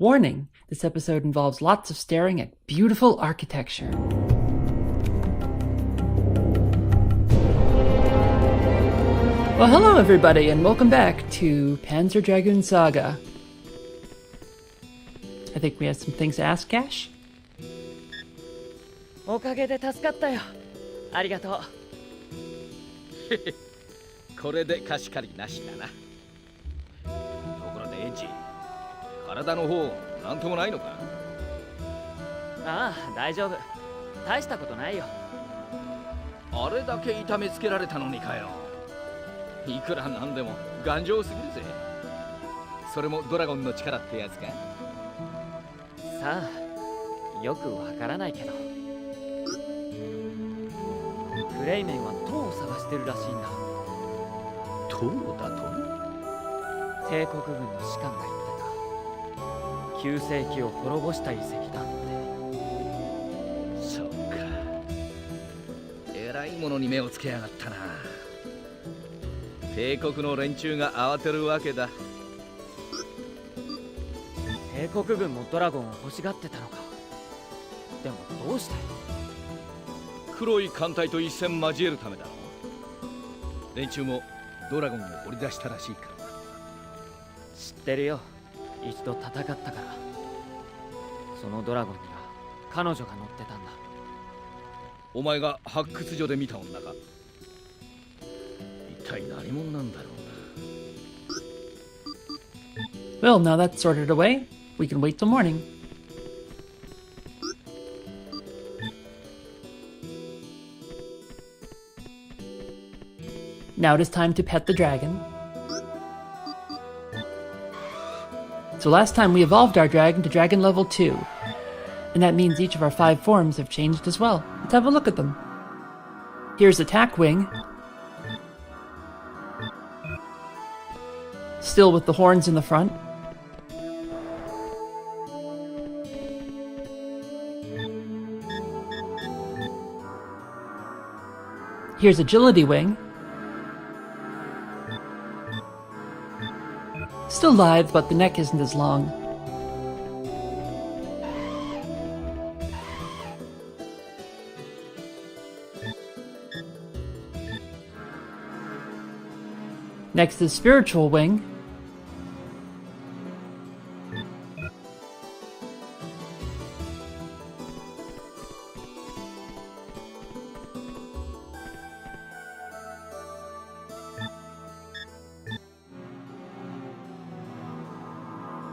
Warning, this episode involves lots of staring at beautiful architecture. Well, hello everybody, and welcome back to Panzer Dragoon Saga. I think we have some things to ask Gash. おかげで助かったよ。ありがとう。これで貸し借りなしだな。ところでエンジ、体の方なんともないのか？ああ、大丈夫。大したことないよ。あれだけ痛めつけられたのにかよ。いくらなんでも頑丈すぎるぜ。それもドラゴンの力ってやつか？さあ、よくわからないけど。クレイメンは塔を探してるらしいんだ。塔だと？帝国軍の士官が言ってた。9世紀を滅ぼした遺跡だって。そうか。えらいものに目をつけやがったな。帝国の連中が慌てるわけだ。帝国軍もドラゴンを欲しがってたのか。でもどうして？黒い艦隊と一戦交えるためだろう。連中もドラゴンを掘り出したらしいからな。知ってるよ。一度戦ったから。そのドラゴンには彼女が乗ってたんだ。お前が発掘所で見た女か？一体何者なんだろうな。 Well, now that's sorted away, we can wait till morning. Now it is time to pet the dragon. So last time we evolved our dragon to dragon level 2. And that means each of our 5 forms have changed as well. Let's have a look at them. Here's Attack Wing. Still with the horns in the front. Here's Agility Wing. Still lithe, but the neck isn't as long. Next is Spiritual Wing.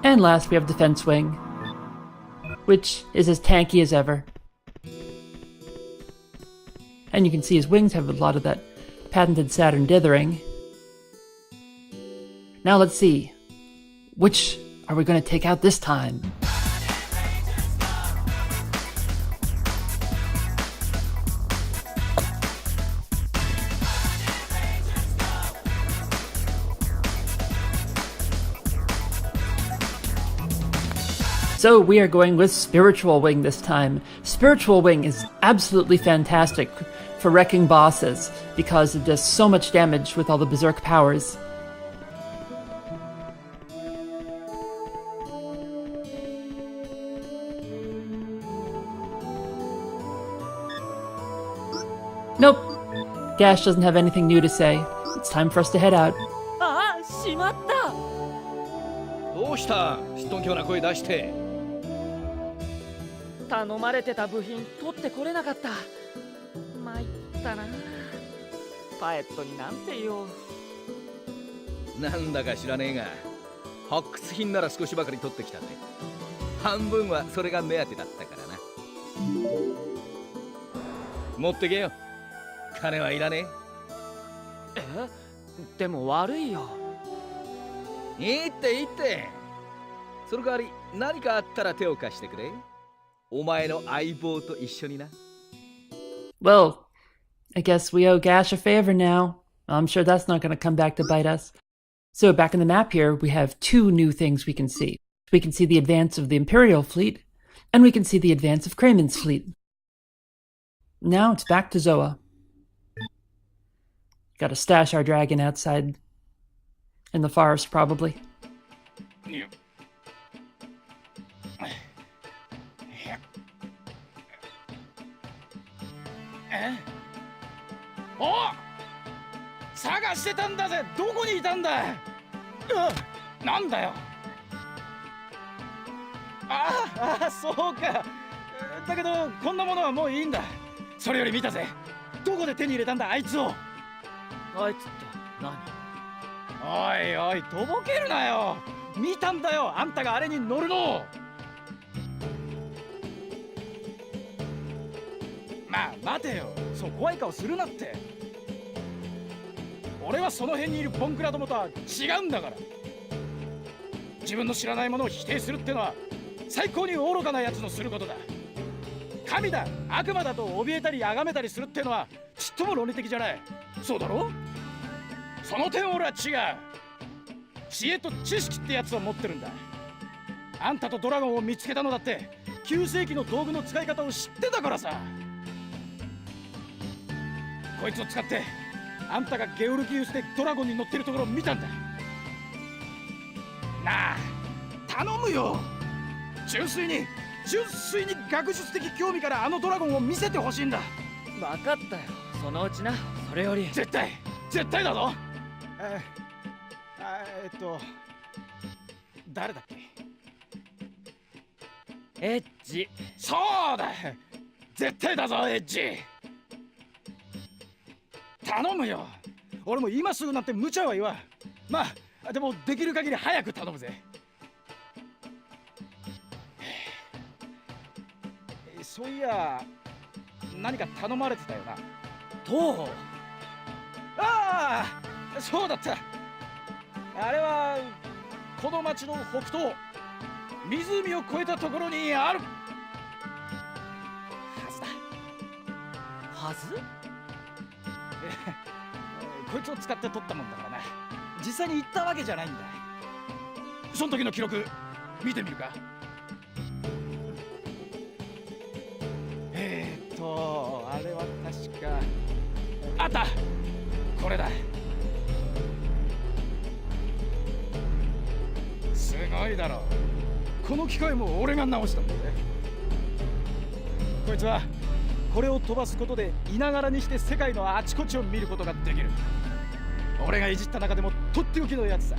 And last we have Defense Wing, which is as tanky as ever. And you can see his wings have a lot of that patented Saturn dithering. Now let's see, which are we going to take out this time? So we are going with Spiritual Wing this time. Spiritual Wing is absolutely fantastic for wrecking bosses because it does so much damage with all the berserk powers. Nope. Gash doesn't have anything new to say. It's time for us to head out. ああ、しまった。どうした？すっとんきょうな声出して。頼まれてた部品取ってこれなかった。参ったな。パエットになんて言おう。なんだか知らねえが、発掘品なら少しばかり取ってきたぜ。半分はそれが目当てだったからな。持ってけよ。金はいらねえ？でも悪いよ。え。いいっていいって。その代わり何かあったら手を貸してくれ。お前の相棒と一緒にな。Well, I guess we owe Gash a favor now. I'm sure that's not going to come back to bite us. So back in the map here, we have 2 new things we can see. We can see the advance of the Imperial fleet, and we can see the advance of Crayman's fleet. Now it's back to Zoa. Gotta stash our dragon outside in the forest, probably. お、探してたんだぜ。どこにいたんだ。なんだよ。そうか。だけどこんなものはもういいんだ。それより見たぜ。どこで手に入れたんだ、あいつを。あいつって何？おいおい、とぼけるなよ。見たんだよ、あんたがあれに乗るの。まあ待てよ、そう怖い顔するなって。俺はその辺にいるボンクラどもとは違うんだから。自分の知らないものを否定するってのは最高に愚かなやつのすることだ。神だ悪魔だと怯えたり崇めたりするってのはちっとも論理的じゃない。そうだろ。その点俺は違う。知恵と知識ってやつを持ってるんだ。あんたとドラゴンを見つけたのだって9世紀の道具の使い方を知ってたからさ。こいつを使ってあんたがゲオルギウスでドラゴンに乗ってるところを見たんだ。なあ頼むよ。純粋に学術的興味からあのドラゴンを見せてほしいんだ。分かったよ、そのうちな。それより絶対だぞ。誰だっけ。エッジ。そうだ、絶対だぞエッジ。頼むよ。俺も今すぐなんて無茶は言わん。まあでもできる限り早く頼むぜ。そういや何か頼まれてたよな。とう。ああそうだった。あれはこの町の北東湖を越えたところにあるはずだ。はず？こいつを使って取ったもんだからな。実際に行ったわけじゃないんだ。その時の記録見てみるか。あれは確かあった。これだ。すごいだろう。この機械も俺が直したんだぜ。こいつはこれを飛ばすことでいながらにして世界のあちこちを見ることができる。俺がいじった中でもとっておきのやつさ。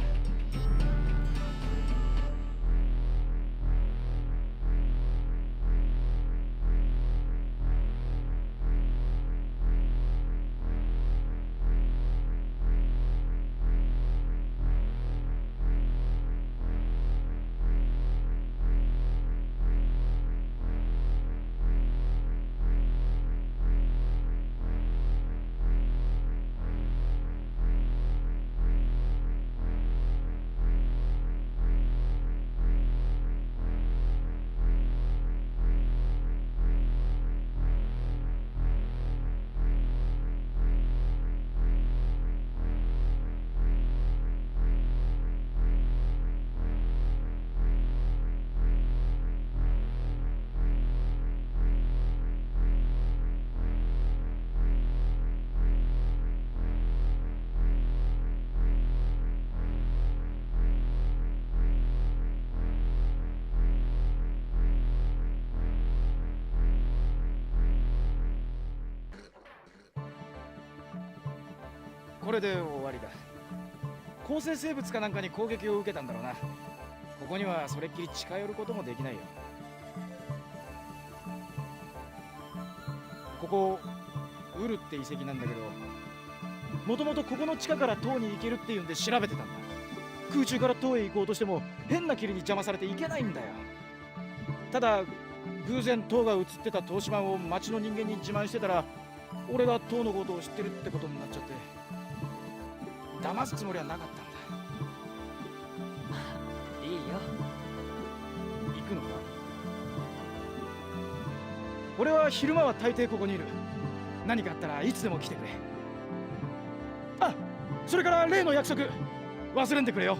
これで終わりだ。構成生物かなんかに攻撃を受けたんだろうな。ここにはそれっきり近寄ることもできないよ。ここウルって遺跡なんだけど、もともとここの地下から塔に行けるっていうんで調べてたんだ。空中から塔へ行こうとしても変な霧に邪魔されて行けないんだよ。ただ偶然塔が映ってた塔島を町の人間に自慢してたら、俺が塔のことを知ってるってことになっちゃって、騙すつもりはなかったんだ。いいよ。行くのか。俺は昼間は大抵ここにいる。何かあったらいつでも来てくれ。あ、それから例の約束忘れんでくれよ。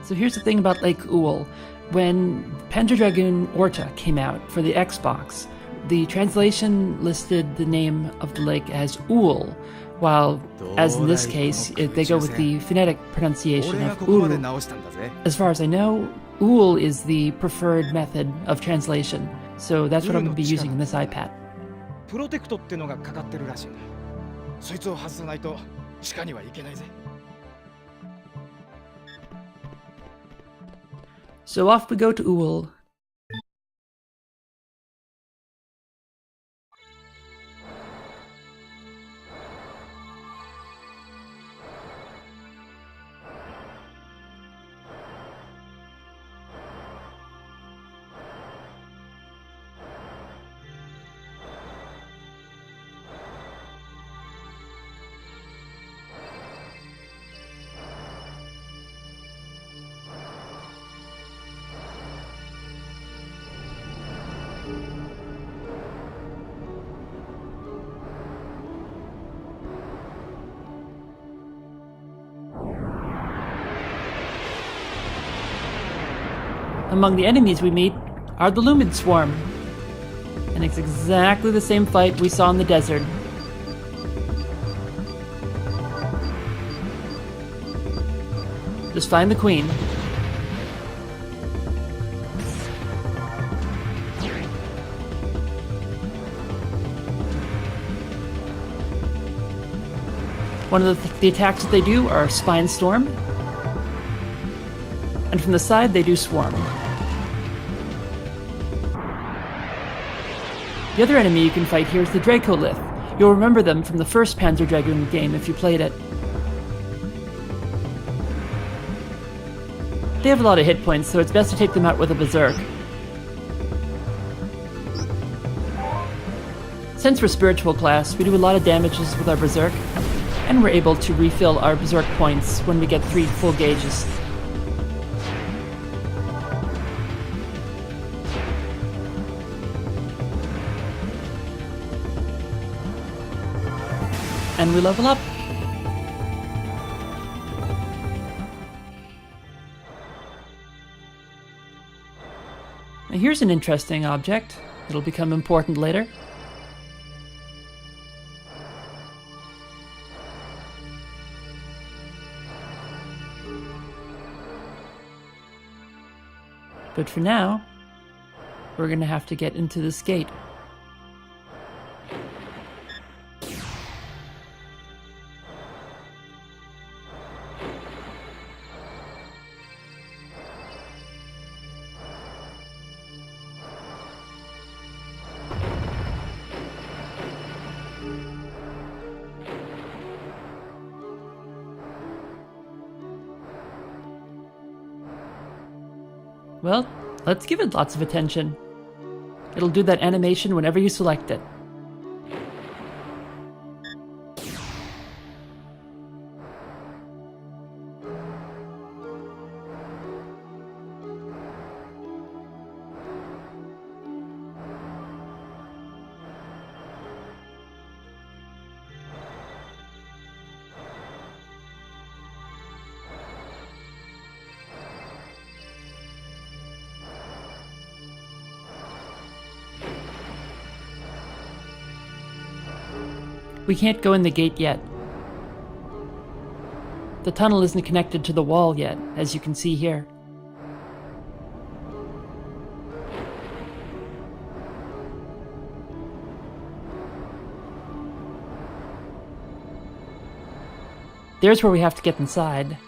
So here's the thing about Lake Uul. When Panzer Dragoon Orta came out for the Xbox, the translation listed the name of the lake as Uul, while, as in this case, they go with the phonetic pronunciation 俺が of ここまで Uru. 直したんだぜ。 As far as I know, Uul is the preferred method of translation, so that's what I'm going to be using in this IPAT. プロテクトってのがかかってるらしいんだ。そいつを外さないと地下には行けないぜ。 So off we go to Uul. Among the enemies we meet are the Lumid Swarm. And it's exactly the same fight we saw in the desert. Just find the queen. One of the attacks that they do are Spine Storm. And from the side, they do Swarm. The other enemy you can fight here is the Dracolith. You'll remember them from the first Panzer Dragoon game if you played it. They have a lot of hit points, so it's best to take them out with a Berserk. Since we're spiritual class, we do a lot of damages with our Berserk, and we're able to refill our Berserk points when we get 3 full gauges. And we level up. Now here's an interesting object. It'll become important later. But for now, we're gonna have to get into this gate. Well, let's give it lots of attention. It'll do that animation whenever you select it. We can't go in the gate yet. The tunnel isn't connected to the wall yet, as you can see here. There's where we have to get inside.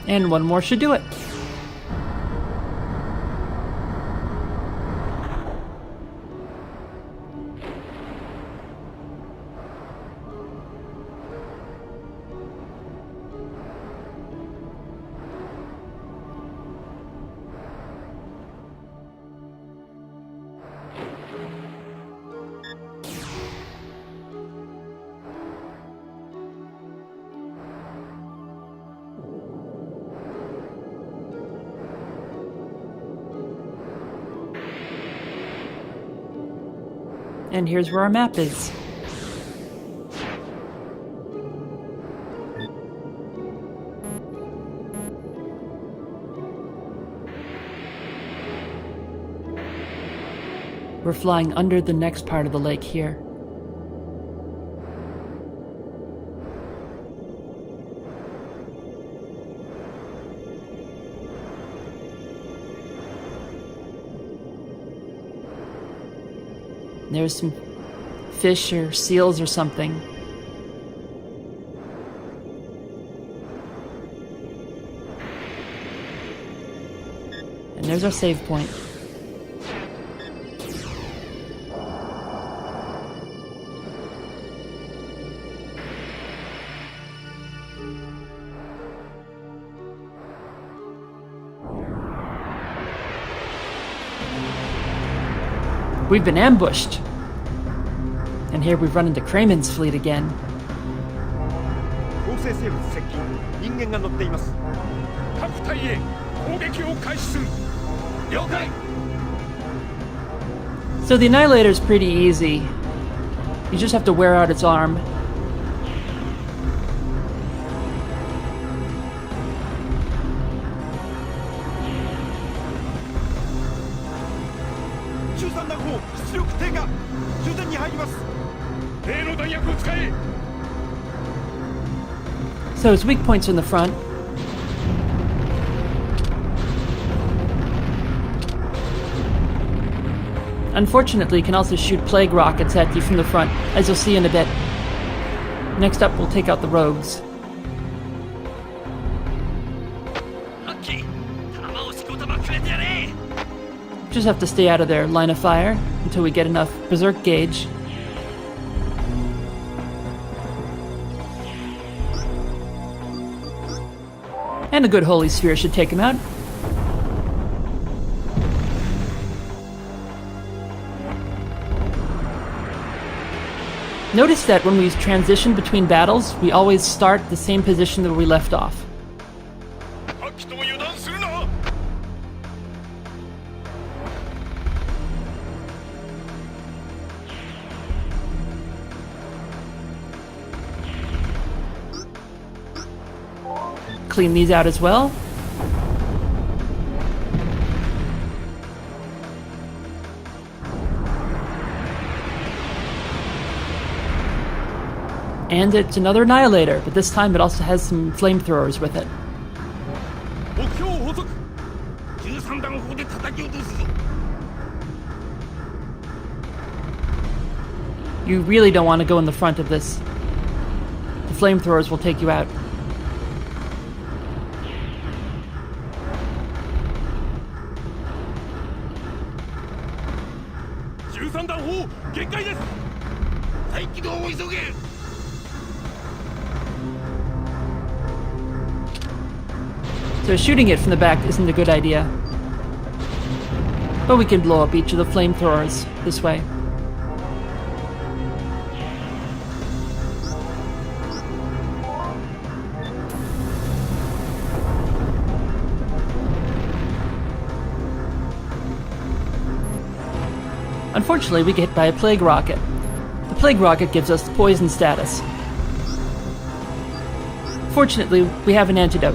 And one more should do it. And here's where our map is. We're flying under the next part of the lake here. There's some fish or seals or something. And there's our save point. We've been ambushed. And here we've run into Crayman's fleet again. So the Annihilator's pretty easy. You just have to wear out its arm. So its weak points are in the front. Unfortunately, it can also shoot plague rockets at you from the front, as you'll see in a bit. Next up, we'll take out the rogues. Just have to stay out of their line of fire until we get enough berserk gauge. And a good holy sphere should take him out. Notice that when we transition between battles, we always start the same position that we left off. Clean these out as well. And it's another Annihilator, but this time it also has some flamethrowers with it. You really don't want to go in the front of this. The flamethrowers will take you out. So shooting it from the back isn't a good idea. But we can blow up each of the flamethrowers this way. Unfortunately, we get hit by a plague rocket. The plague rocket gives us the poison status. Fortunately, we have an antidote.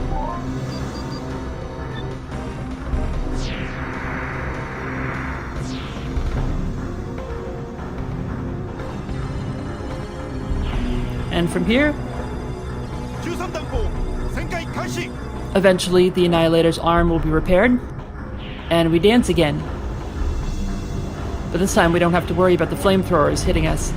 And from here, eventually the Annihilator's arm will be repaired, and we dance again. But this time we don't have to worry about the flamethrowers hitting us.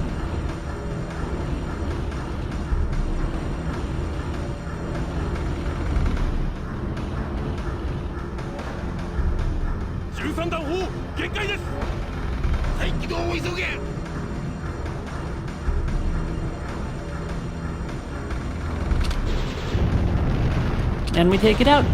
And we take it out.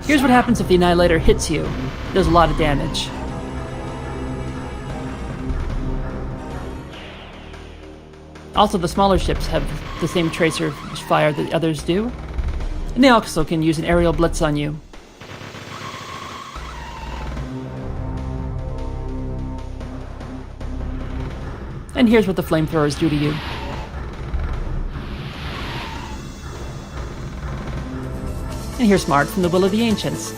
Here's what happens if the Annihilator hits you. It does a lot of damage. Also, the smaller ships have the same tracer fire that the others do. And they also can use an aerial blitz on you. And here's what the flamethrowers do to you. And here's Smart from the Will of the Ancients.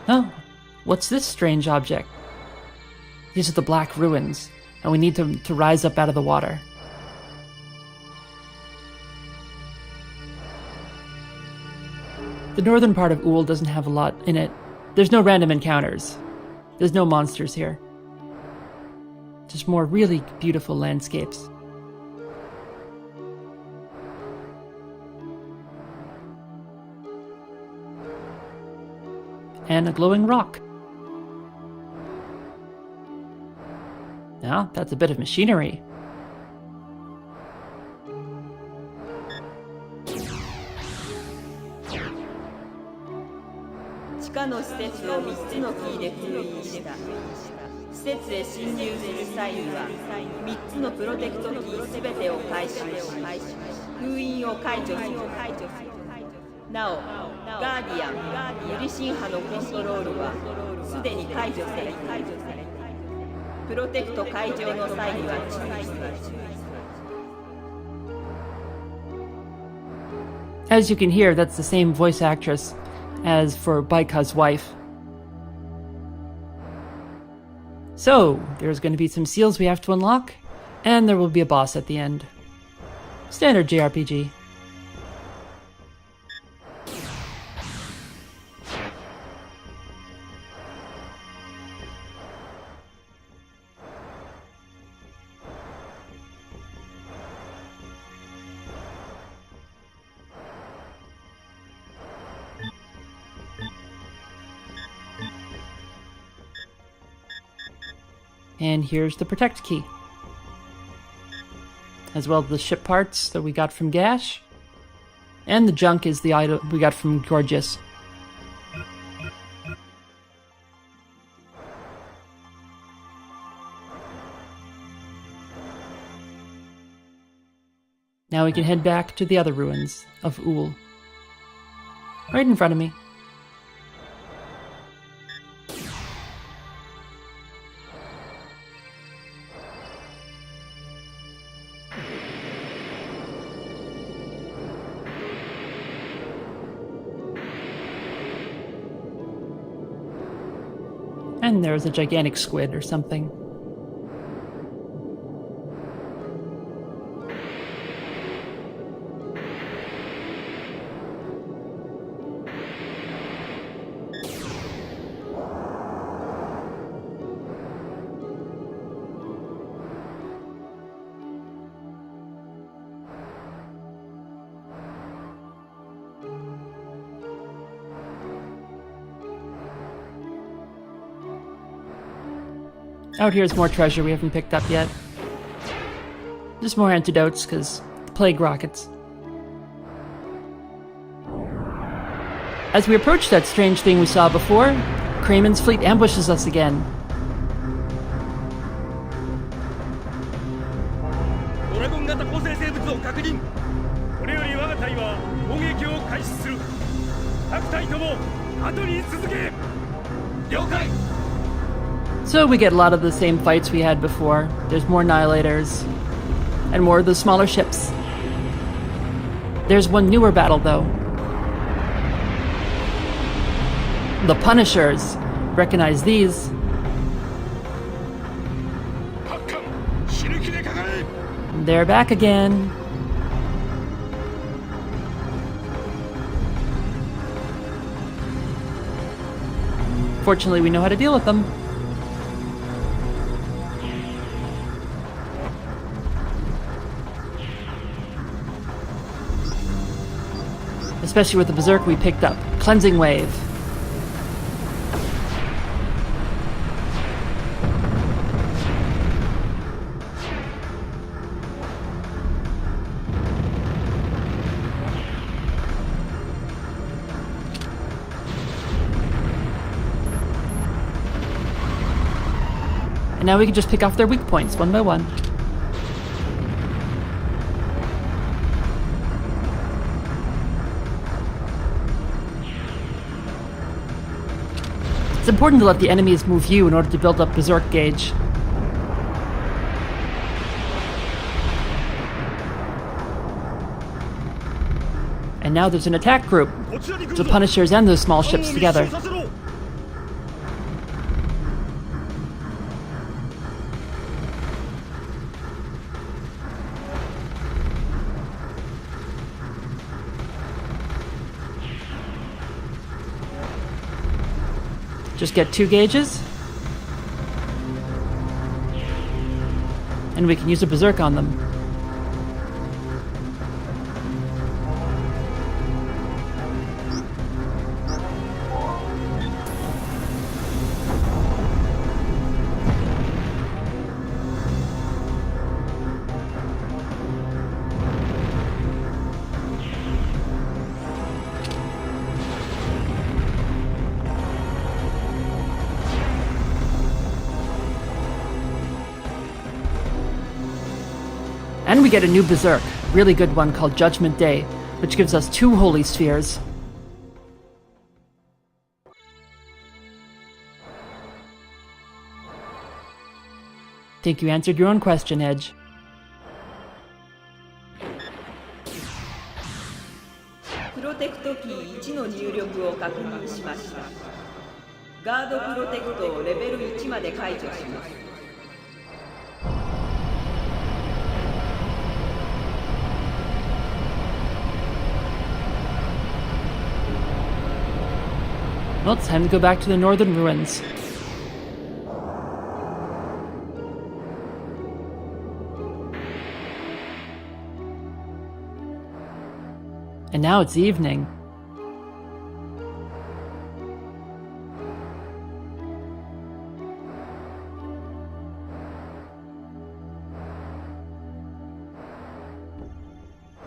Oh, what's this strange object? These are the Black Ruins, and we need to rise up out of the water. The northern part of Ool doesn't have a lot in it. There's no random encounters. There's no monsters here. Just more really beautiful landscapes. And a glowing rock. Now, that's a bit of machinery. As you can hear, that's the same voice actress as for Baika's wife. So, there's going to be some seals we have to unlock, and there will be a boss at the end. Standard JRPG. And here's the Protect key. As well as the ship parts that we got from Gash. And the junk is the item we got from Gorgias. Now we can head back to the other ruins of Ool. Right in front of me. And there's a gigantic squid or something. Out here's more treasure we haven't picked up yet. Just more antidotes, because plague rockets. As we approach that strange thing we saw before, Crayman's fleet ambushes us again. So we get a lot of the same fights we had before. There's more Annihilators, and more of the smaller ships. There's one newer battle, though. The Punishers. Recognize these. They're back again. Fortunately, we know how to deal with them. Especially with the Berserk we picked up. Cleansing Wave. And now we can just pick off their weak points one by one. It's important to let the enemies move you in order to build up berserk gauge. And now there's an attack group, so Punishers and those small ships together. Just get 2 gauges. And we can use a berserk on them. And we get a new berserk, really good one called Judgment Day, which gives us 2 holy spheres. Think you answered your own question, Edge. Protect 1の入力を確認しました。ガードプロテクトをレベル1まで解除します。Well, it's time to go back to the northern ruins. And now it's evening.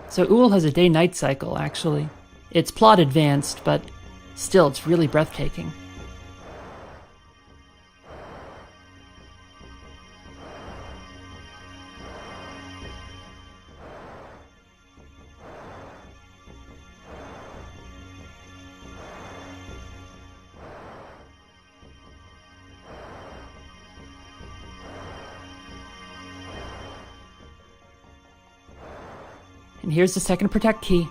So Uhl has a day-night cycle, actually. It's plot advanced, but still, it's really breathtaking. And here's the second protect key.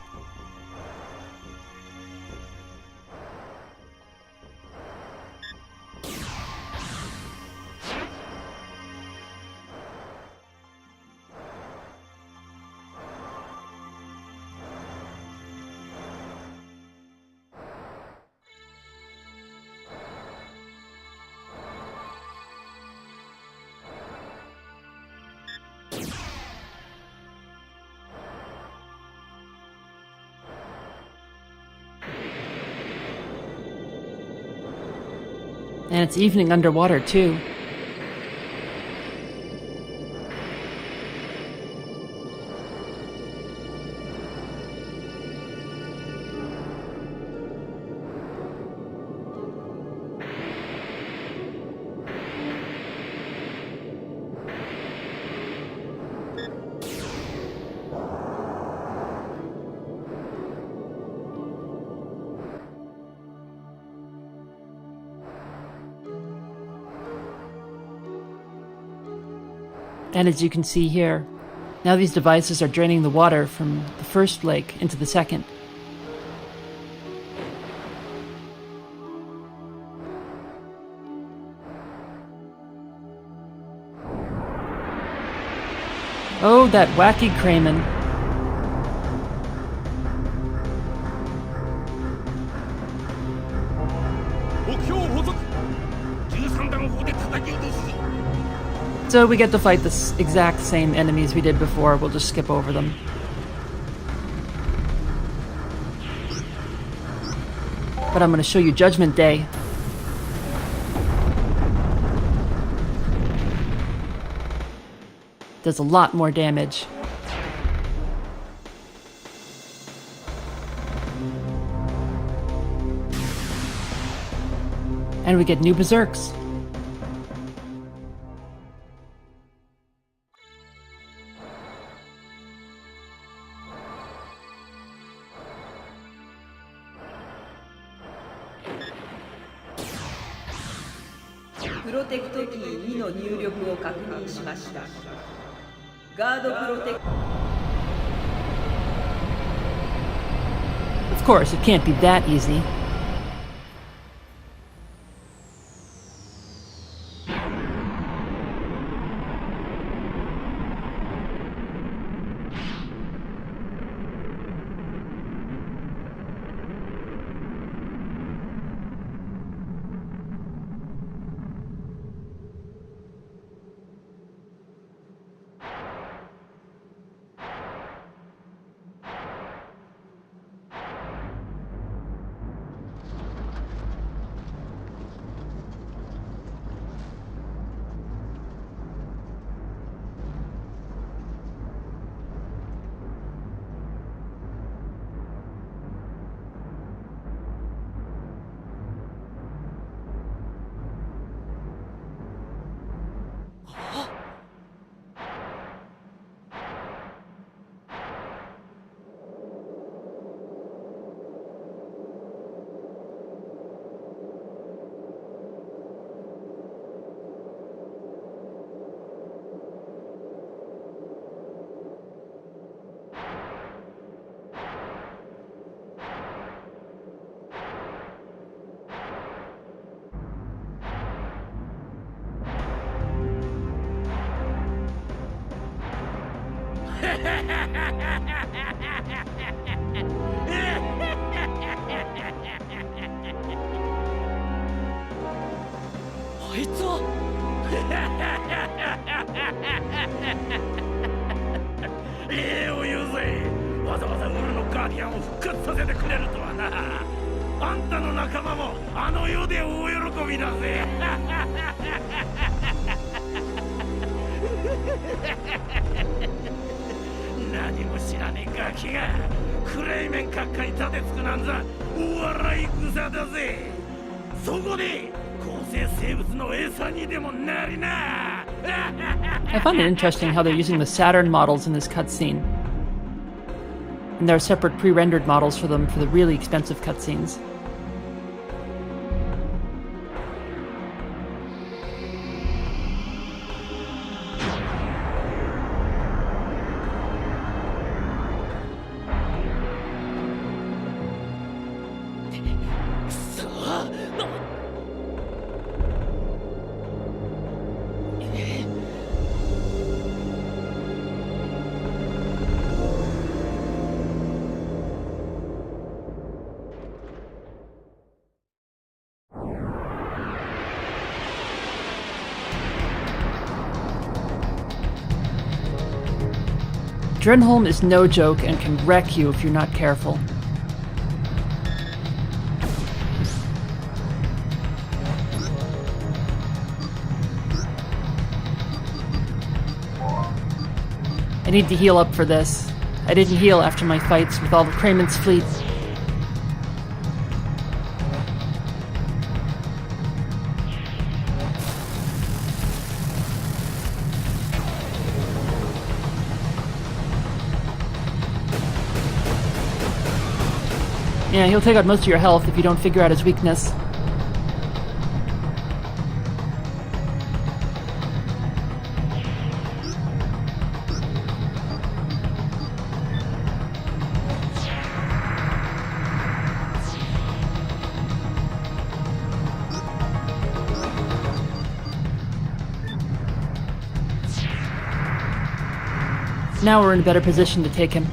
And it's evening underwater, too. And as you can see here, now these devices are draining the water from the first lake into the second. Oh, that wacky Crayman. So we get to fight the exact same enemies we did before. We'll just skip over them. But I'm going to show you Judgment Day. Does a lot more damage. And we get new berserks. ロテクトキー2の入力を確認しました。ガードプロテクト Of course, it can't be that easy. I find it interesting how they're using the Saturn models in this cutscene. And there are separate pre-rendered models for them for the really expensive cutscenes. Drenholm is no joke and can wreck you if you're not careful. I need to heal up for this. I didn't heal after my fights with all of Crayman's fleet. Yeah, he'll take out most of your health if you don't figure out his weakness. Now we're in a better position to take him.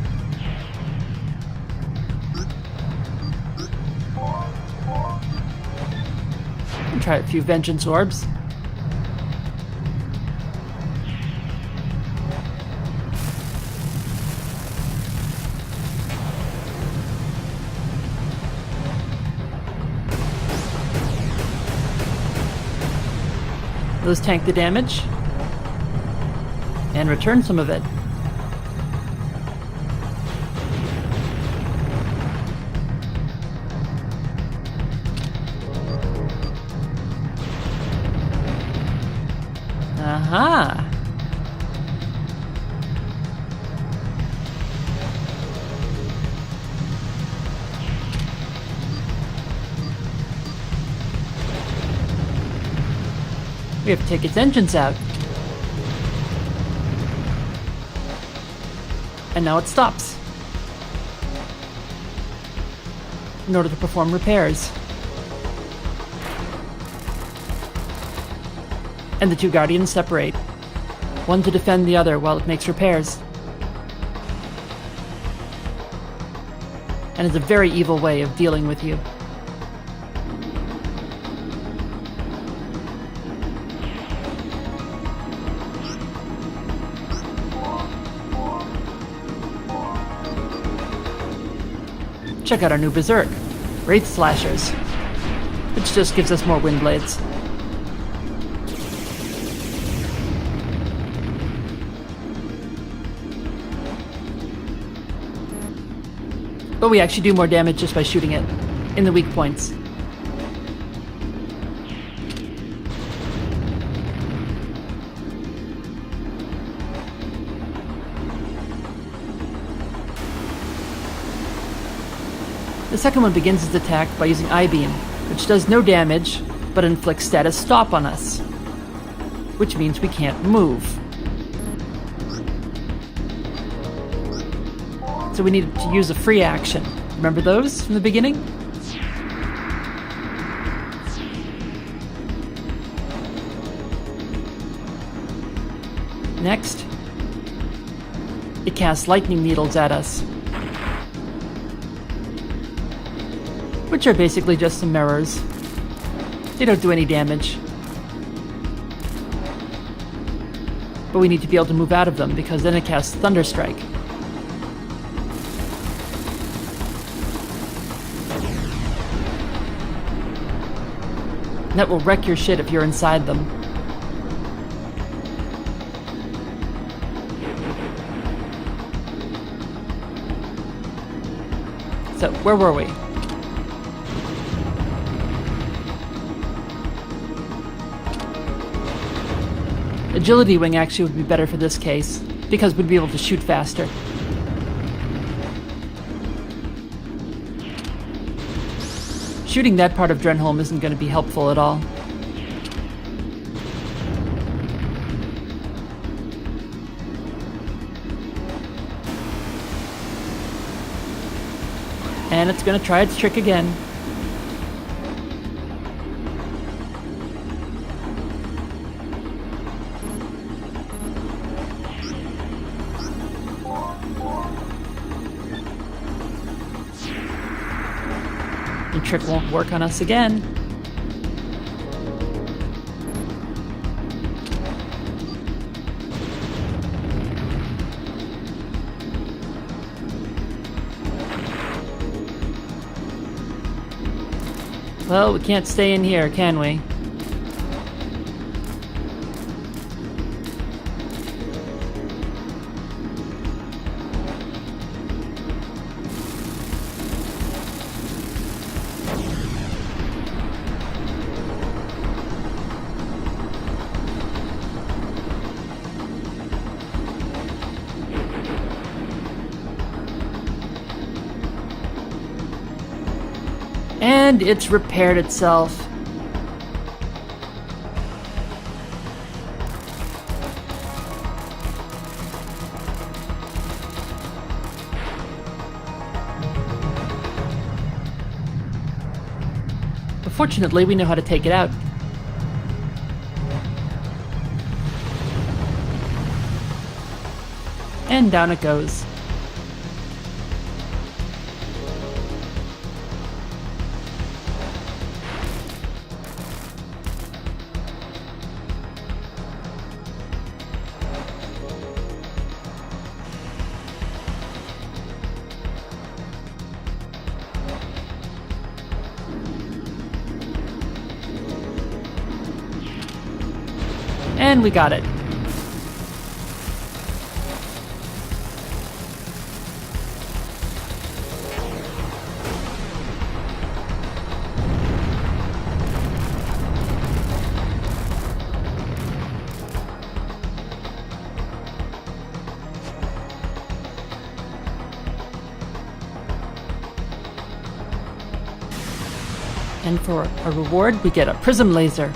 Try a few vengeance orbs. Those tank the damage and return some of it. Aha! We have to take its engines out. And now it stops in order to perform repairs. And the two Guardians separate, one to defend the other while it makes repairs. And it's a very evil way of dealing with you. Check out our new Berserk, Wraith Slashers, which just gives us more wind blades. But we actually do more damage just by shooting it in the weak points. The second one begins its attack by using I-Beam, which does no damage, but inflicts status stop on us, which means we can't move. So we needed to use a free action. Remember those from the beginning? Next, it casts lightning needles at us, which are basically just some mirrors. They don't do any damage. But we need to be able to move out of them, because then it casts Thunderstrike. And that will wreck your shit if you're inside them. So, where were we? Agility Wing actually would be better for this case, because we'd be able to shoot faster. Shooting that part of Drenholm isn't going to be helpful at all. And it's going to try its trick again. The trick won't work on us again. Well, we can't stay in here, can we? And it's repaired itself. But fortunately, we know how to take it out. And down it goes. And we got it. And for a reward, we get a prism laser.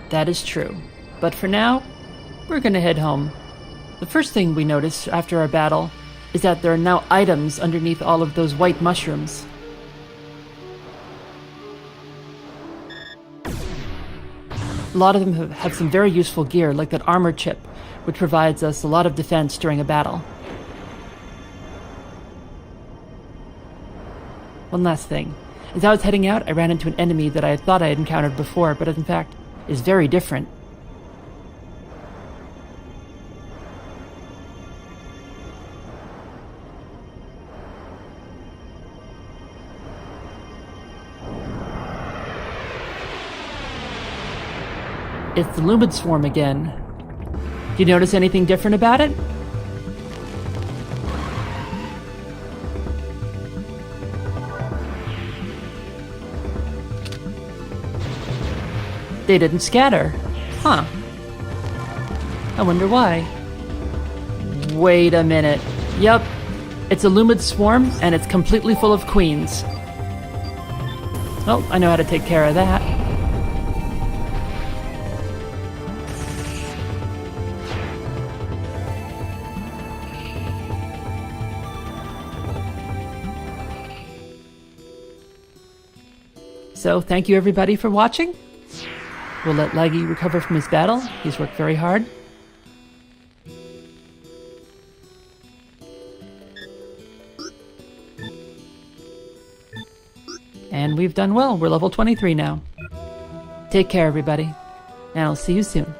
That is true. But for now, we're gonna head home. The first thing we notice after our battle is that there are now items underneath all of those white mushrooms. A lot of them have some very useful gear, like that armor chip, which provides us a lot of defense during a battle. One last thing. As I was heading out, I ran into an enemy that I thought I had encountered before, but in fact is very different. It's the Lumid Swarm again. Do you notice anything different about it? They didn't scatter. Huh. I wonder why. Wait a minute. Yep. It's a Lumid Swarm, and it's completely full of queens. Well, I know how to take care of that. So, thank you everybody for watching. We'll let Laggy recover from his battle. He's worked very hard. And we've done well. We're level 23 now. Take care, everybody. And I'll see you soon.